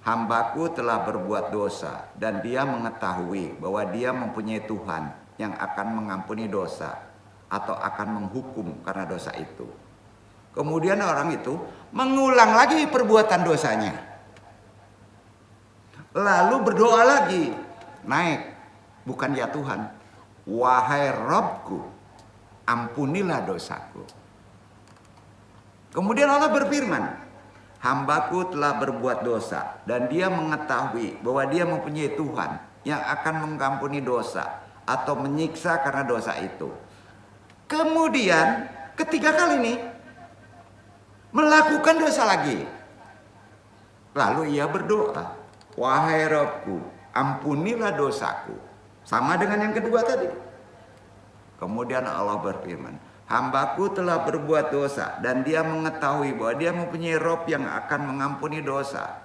hambaku telah berbuat dosa dan dia mengetahui bahwa dia mempunyai Tuhan yang akan mengampuni dosa atau akan menghukum karena dosa itu. Kemudian orang itu mengulang lagi perbuatan dosanya. Lalu berdoa lagi, naik, bukan ya Tuhan, wahai Rabbku, ampunilah dosaku. Kemudian Allah berfirman, hambaku telah berbuat dosa dan dia mengetahui bahwa dia mempunyai Tuhan yang akan mengampuni dosa atau menyiksa karena dosa itu. Kemudian ketiga kali ini melakukan dosa lagi. Lalu ia berdoa, wahai Rabbku, ampunilah dosaku. Sama dengan yang kedua tadi. Kemudian Allah berfirman, hambaku telah berbuat dosa dan dia mengetahui bahwa dia mempunyai Rob yang akan mengampuni dosa,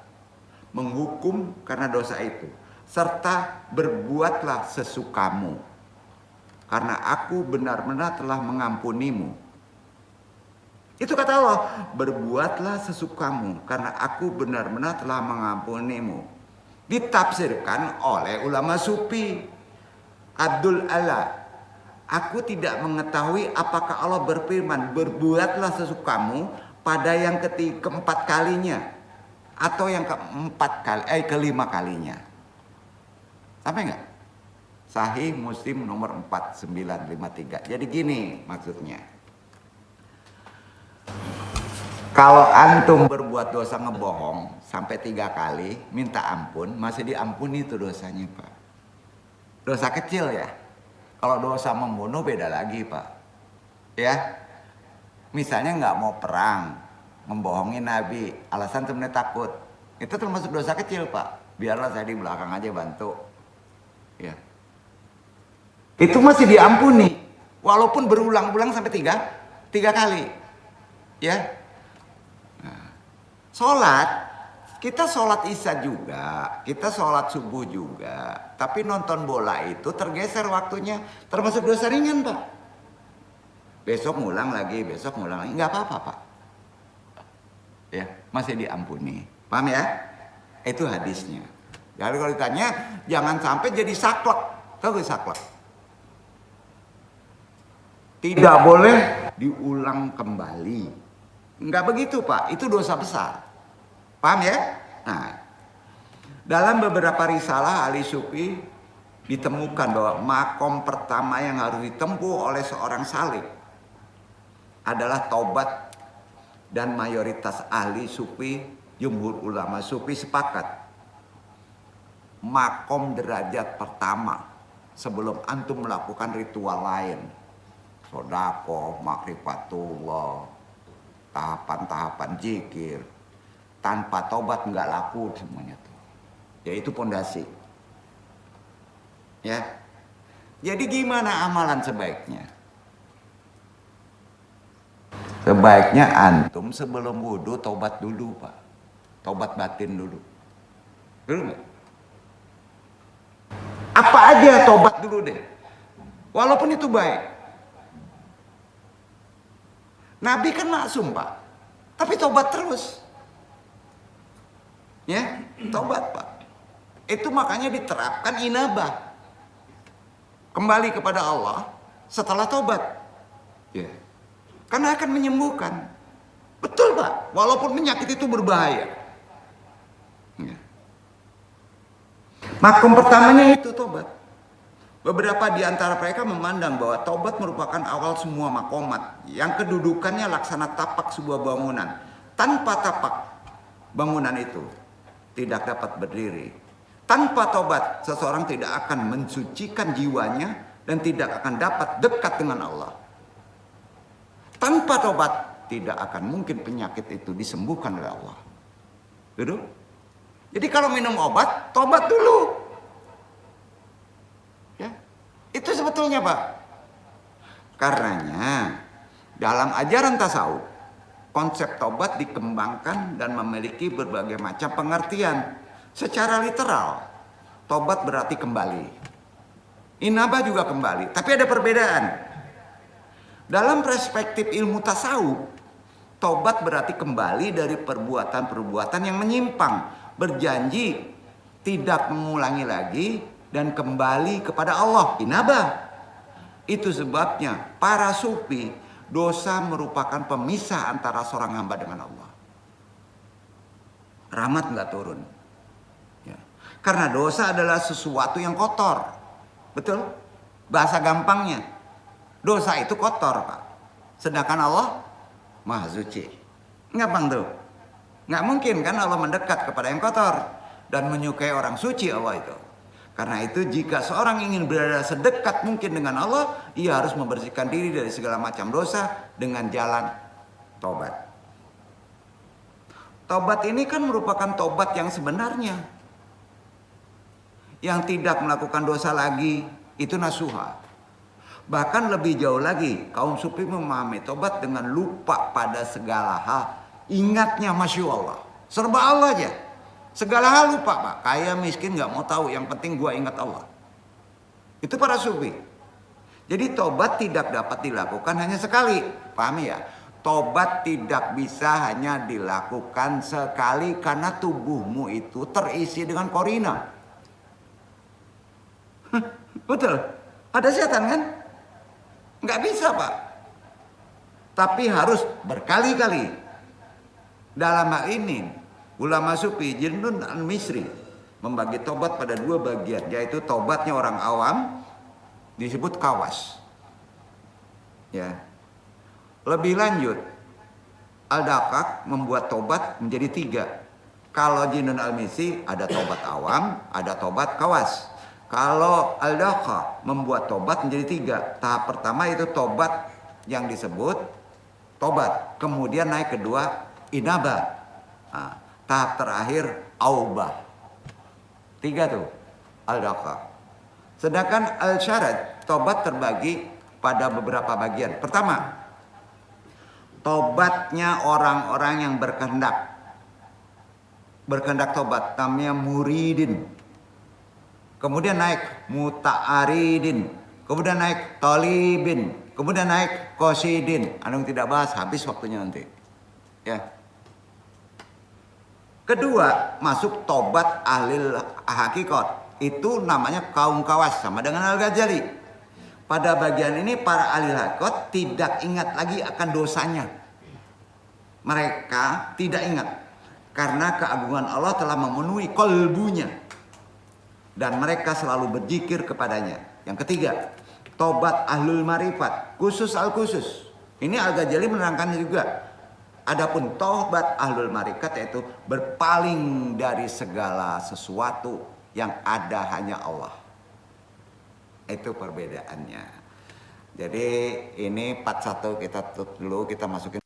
menghukum karena dosa itu, serta berbuatlah sesukamu, karena aku benar-benar telah mengampunimu. Itu kata Allah, berbuatlah sesukamu, karena aku benar-benar telah mengampunimu. Ditafsirkan oleh ulama sufi Abdul Ala, aku tidak mengetahui apakah Allah berfirman berbuatlah sesukamu pada yang keempat kalinya atau yang kelima kalinya. Sampai enggak? Sahih Muslim nomor 4953. Jadi gini maksudnya. Kalau antum berbuat dosa ngebohong sampai 3 kali, minta ampun, masih diampuni itu dosanya Pak. Dosa kecil ya. Kalau dosa membunuh beda lagi Pak. Ya, misalnya nggak mau perang, membohongi Nabi, alasan sebenarnya takut, itu termasuk dosa kecil Pak. Biarlah saya di belakang aja bantu. Ya, itu masih diampuni, walaupun berulang-ulang sampai tiga kali. Ya, nah, sholat. Kita sholat isya juga, kita sholat subuh juga. Tapi nonton bola itu tergeser waktunya, termasuk dosa ringan Pak. Besok ngulang lagi, nggak apa-apa Pak. Ya, masih diampuni. Paham ya? Itu hadisnya. Jadi kalau ditanya, jangan sampai jadi saklek. Tahu gak saklek? Tidak boleh diulang kembali. Nggak begitu Pak, itu dosa besar. Paham ya? Nah, dalam beberapa risalah ahli sufi ditemukan bahwa makom pertama yang harus ditempuh oleh seorang salik adalah taubat dan mayoritas ahli sufi, jumhur ulama sufi sepakat. Makom derajat pertama sebelum antum melakukan ritual lain, sodako, makrifatullah, tahapan-tahapan zikir, tanpa tobat nggak laku semuanya tuh. Yaitu pondasi. Ya. Jadi gimana amalan sebaiknya? Sebaiknya antum sebelum wudhu tobat dulu, Pak. Tobat batin dulu. Dulu nggak? Apa aja tobat dulu deh. Walaupun itu baik. Nabi kan maksum, Pak. Tapi tobat terus. Ya, tobat, Pak. Itu makanya diterapkan inabah. Kembali kepada Allah setelah tobat. Ya. Karena akan menyembuhkan. Betul, Pak. Walaupun penyakit itu berbahaya. Ya. Makom pertamanya itu tobat. Beberapa di antara mereka memandang bahwa tobat merupakan awal semua makomat yang kedudukannya laksana tapak sebuah bangunan. Tanpa tapak bangunan itu tidak dapat berdiri. Tanpa tobat seseorang tidak akan mensucikan jiwanya dan tidak akan dapat dekat dengan Allah. Tanpa tobat tidak akan mungkin penyakit itu disembuhkan oleh Allah. Betul? Jadi kalau minum obat, tobat dulu. Ya. Itu sebetulnya, Pak. Karenanya dalam ajaran tasawuf, konsep tobat dikembangkan dan memiliki berbagai macam pengertian. Secara literal, tobat berarti kembali. Inabah juga kembali, tapi ada perbedaan. Dalam perspektif ilmu tasawuf, tobat berarti kembali dari perbuatan-perbuatan yang menyimpang, berjanji tidak mengulangi lagi dan kembali kepada Allah. Inabah. Itu sebabnya para sufi, dosa merupakan pemisah antara seorang hamba dengan Allah. Rahmat nggak turun. Ya. Karena dosa adalah sesuatu yang kotor. Betul? Bahasa gampangnya, dosa itu kotor, Pak. Sedangkan Allah Maha Suci. Ngapang tuh? Nggak mungkin kan Allah mendekat kepada yang kotor dan menyukai orang suci Allah itu. Karena itu jika seorang ingin berada sedekat mungkin dengan Allah, ia harus membersihkan diri dari segala macam dosa dengan jalan tobat. Tobat ini kan merupakan tobat yang sebenarnya. Yang tidak melakukan dosa lagi, itu nasuha. Bahkan lebih jauh lagi, kaum sufi memahami tobat dengan lupa pada segala hal. Ingatnya Masya Allah, serba Allah aja. Segala hal lupa, Pak. Kaya miskin gak mau tahu, yang penting gua ingat Allah. Itu para sufi. Jadi tobat tidak dapat dilakukan hanya sekali. Pahami ya? Tobat tidak bisa hanya dilakukan sekali karena tubuhmu itu terisi dengan korina. Betul? Ada setan kan? Nggak bisa, Pak. Tapi harus berkali-kali. Dalam hal ini, ulama sufi Jinnun al-Misri membagi tobat pada dua bagian, yaitu tobatnya orang awam disebut kawas. Ya. Lebih lanjut, Al-Dakak membuat tobat menjadi 3. Kalau Jinnun al-Misri ada tobat awam, ada tobat kawas. Kalau Al-Dakak membuat tobat menjadi 3. Tahap pertama itu tobat yang disebut tobat. Kemudian naik kedua inabah. Nah, tahap terakhir aubah. 3 tuh Al-Dakak. Sedangkan Al-Syarad tobat terbagi pada beberapa bagian. Pertama, tobatnya orang-orang yang berkehendak tobat, namanya muridin. Kemudian naik muta'aridin, kemudian naik talibin, kemudian naik qasidin. Anung tidak bahas, habis waktunya nanti. Ya. Kedua, masuk tobat ahlil hakikat. Itu namanya kaum kawas, sama dengan Al-Ghazali. Pada bagian ini para ahlil hakikat tidak ingat lagi akan dosanya. Mereka tidak ingat karena keagungan Allah telah memenuhi kolbunya. Dan mereka selalu berzikir kepadanya. Yang ketiga, tobat ahlul marifat, khusus al-khusus. Ini Al-Ghazali menerangkan juga. Adapun taubat ahlul marikat yaitu berpaling dari segala sesuatu yang ada hanya Allah. Itu perbedaannya. Jadi ini part 1 kita tutup dulu, kita masukin